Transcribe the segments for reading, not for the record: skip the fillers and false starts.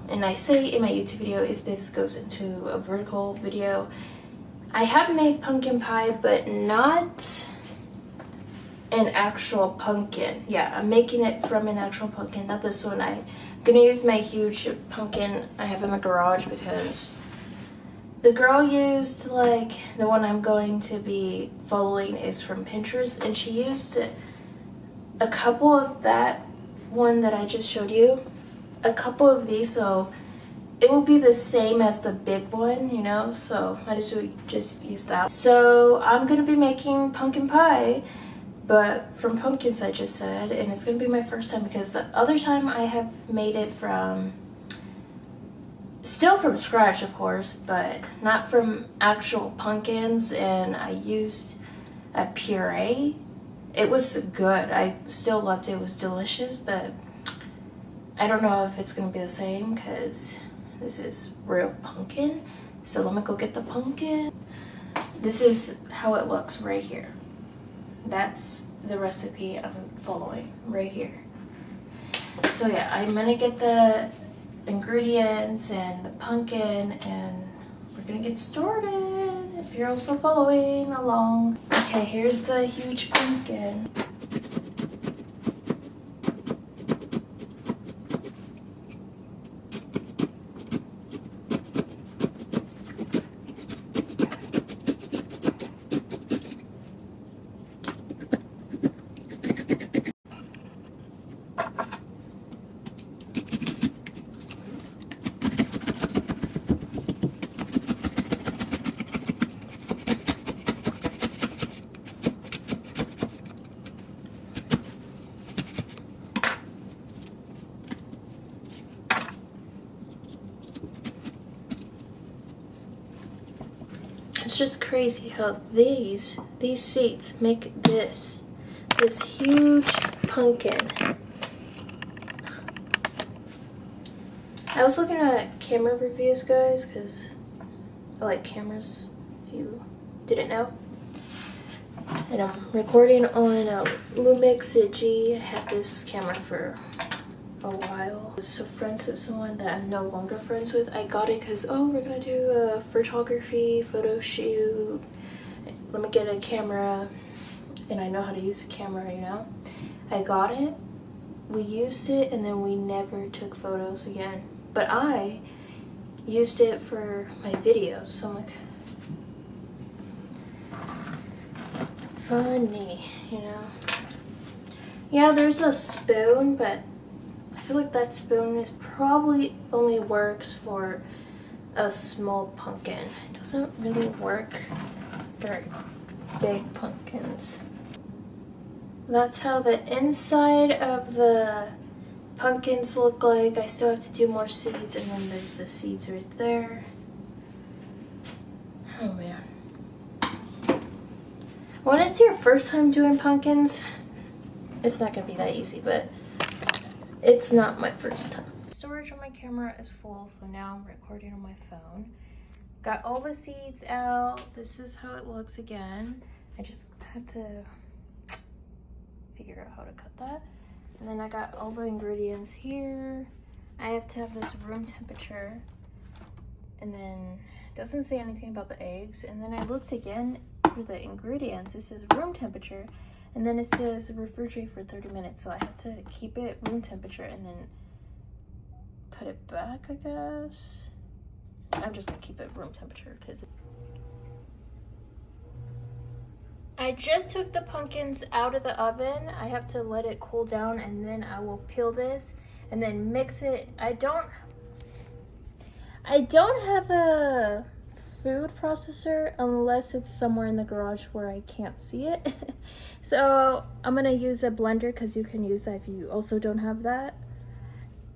and I say in my YouTube video if this goes into a vertical video, I have made pumpkin pie, but not an actual pumpkin. Yeah, I'm making it from an actual pumpkin, not this one. I'm gonna use my huge pumpkin I have in my garage because the girl used, like, the one I'm going to be following is from Pinterest, and she used a couple of that one that I just showed you, a couple of these, so it will be the same as the big one, you know, so I just use that. So I'm gonna be making pumpkin pie, but from pumpkins, I just said, and it's gonna be my first time because the other time I have made it still from scratch, of course, but not from actual pumpkins, and I used a puree. It was good. I still loved it. It was delicious, but I don't know if it's gonna be the same because this is real pumpkin. So let me go get the pumpkin. This is how it looks right here. That's the recipe I'm following right here. So yeah, I'm gonna get the ingredients and the pumpkin, and we're gonna get started if you're also following along. Okay, here's the huge pumpkin. It's just crazy how these seeds make this huge pumpkin. I was looking at camera reviews, guys, because I like cameras, if you didn't know. And I'm recording on a Lumix G. I had this camera for a while. I was so friends with someone that I'm no longer friends with. I got it because, oh, we're gonna do a photography photo shoot. Let me get a camera, and I know how to use a camera, you know. I got it, we used it, and then we never took photos again. But I used it for my videos, so I'm like, funny, you know. Yeah, there's a spoon, but I feel like that spoon is probably only works for a small pumpkin. It doesn't really work for big pumpkins. That's how the inside of the pumpkins look like. I still have to do more seeds, and then there's the seeds right there. Oh man. When it's your first time doing pumpkins, it's not gonna be that easy, but it's not my first time. Storage on my camera is full, so now I'm recording on my phone. Got all the seeds out. This is how it looks again. I just have to figure out how to cut that. And then I got all the ingredients here. I have to have this room temperature. And then it doesn't say anything about the eggs. And then I looked again for the ingredients. It says room temperature. And then it says refrigerate for 30 minutes. So I have to keep it room temperature and then put it back, I guess. I'm just gonna keep it room temperature because I just took the pumpkins out of the oven. I have to let it cool down, and then I will peel this and then mix it. I don't have a food processor unless it's somewhere in the garage where I can't see it. So I'm gonna use a blender because you can use that if you also don't have that.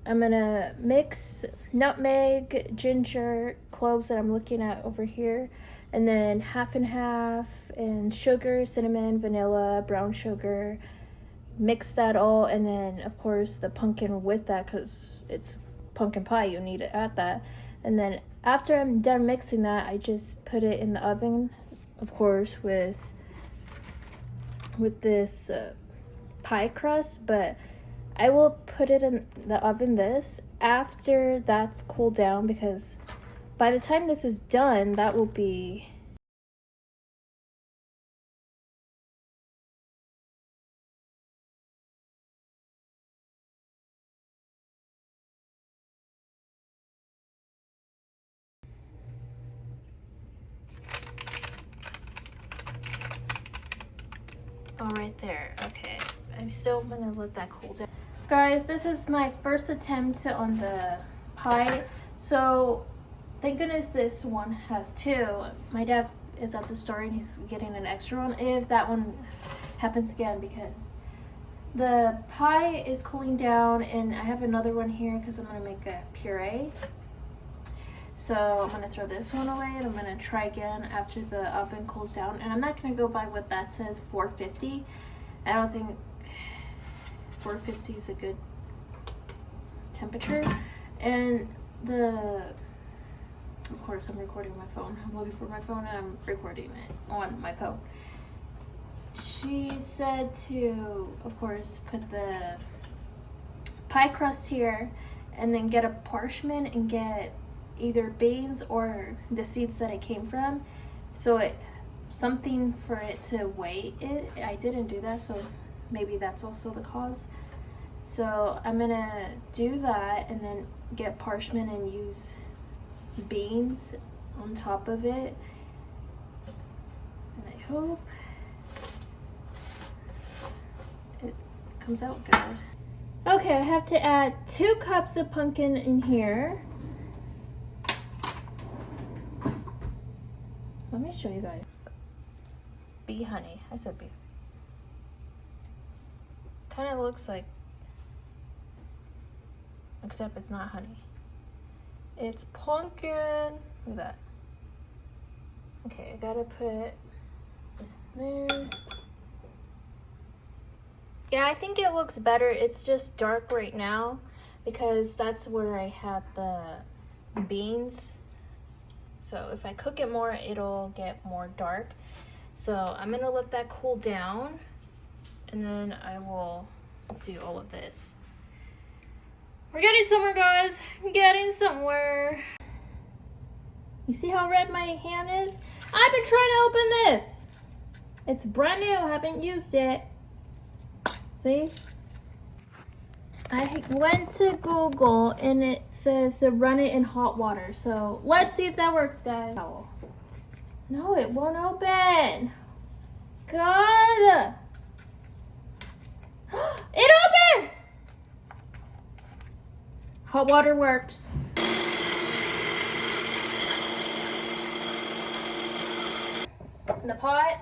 I'm gonna mix nutmeg, ginger, cloves that I'm looking at over here, and then half and half, and sugar, cinnamon, vanilla, brown sugar. Mix that all, and then of course the pumpkin with that because it's pumpkin pie, you need to add that. And then after I'm done mixing that, I just put it in the oven, of course, with this pie crust, but I will put it in the oven after that's cooled down, because by the time this is done, that will be... Oh, right there. Okay. I'm still gonna let that cool down. Guys, this is my first attempt on the pie. So, thank goodness this one has two. My dad is at the store and he's getting an extra one if that one happens again, because the pie is cooling down and I have another one here because I'm gonna make a puree. So I'm gonna throw this one away and I'm gonna try again after the oven cools down. And I'm not gonna go by what that says, 450. I don't think 450 is a good temperature. And of course I'm recording my phone. I'm looking for my phone and I'm recording it on my phone. She said to, of course, put the pie crust here and then get a parchment and get either beans or the seeds that it came from, so something for it to weigh it. I didn't do that, so maybe that's also the cause. So I'm gonna do that and then get parchment and use beans on top of it, and I hope it comes out good. Okay, I have to add 2 cups of pumpkin in here. Let me show you guys. Bee honey. I said bee. Kind of looks like, except it's not honey. It's pumpkin. Look at that. Okay, I gotta put this there. Yeah, I think it looks better. It's just dark right now because that's where I had the beans. So if I cook it more, it'll get more dark. So I'm gonna let that cool down and then I will do all of this. We're getting somewhere, guys. Getting somewhere. You see how red my hand is? I've been trying to open this. It's brand new, haven't used it. See? I went to Google and it says to run it in hot water. So let's see if that works, guys. No, it won't open. God. It opened! Hot water works. In the pot.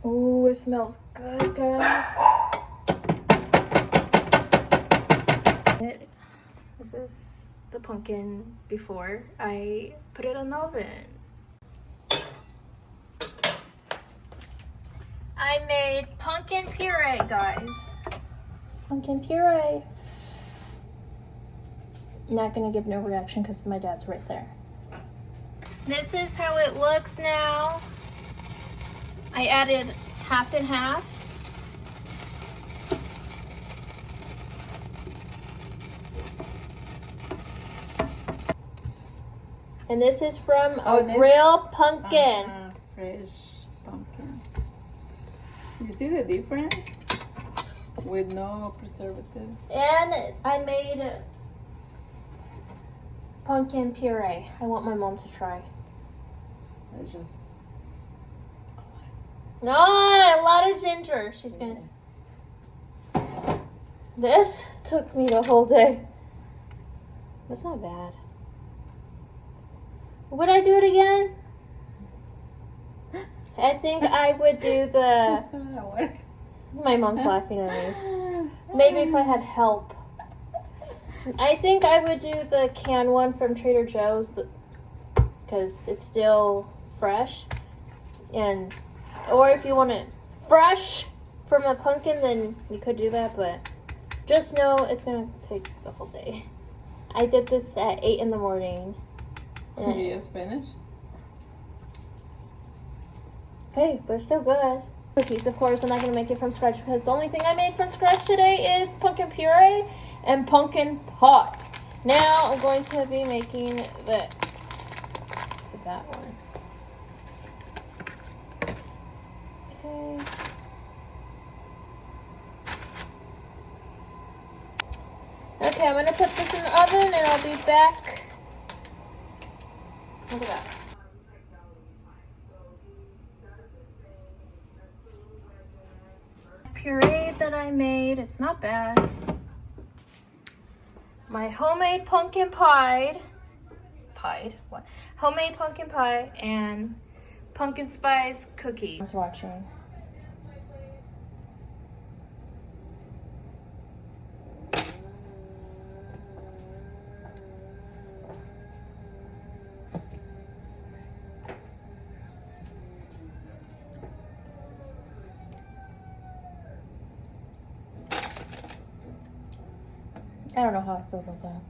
Ooh, it smells good, guys. This is the pumpkin before I put it in the oven. I made pumpkin puree, guys. Pumpkin puree. Not gonna give no reaction because my dad's right there. This is how it looks now. I added half and half. And this is from a real pumpkin. Fresh pumpkin. You see the difference? With no preservatives. And I made pumpkin puree. I want my mom to try. It's just... No, a lot of ginger. She's gonna... This took me the whole day. That's not bad. Would I do it again? I think I would do the... My mom's laughing at me. Maybe if I had help. I think I would do the canned one from Trader Joe's because it's still fresh. And or if you want it fresh from a pumpkin, then you could do that, but just know it's gonna take the whole day. I did this at 8 in the morning. You just finished? Hey, but it's still good. Cookies, of course, I'm not going to make it from scratch because the only thing I made from scratch today is pumpkin puree and pumpkin pie. Now I'm going to be making this. To that one. Okay. Okay, I'm going to put this in the oven and I'll be back. Look at that. Puree that I made, it's not bad. My homemade pumpkin pie. What? Homemade pumpkin pie and pumpkin spice cookie. I was watching. I don't know how I feel about that.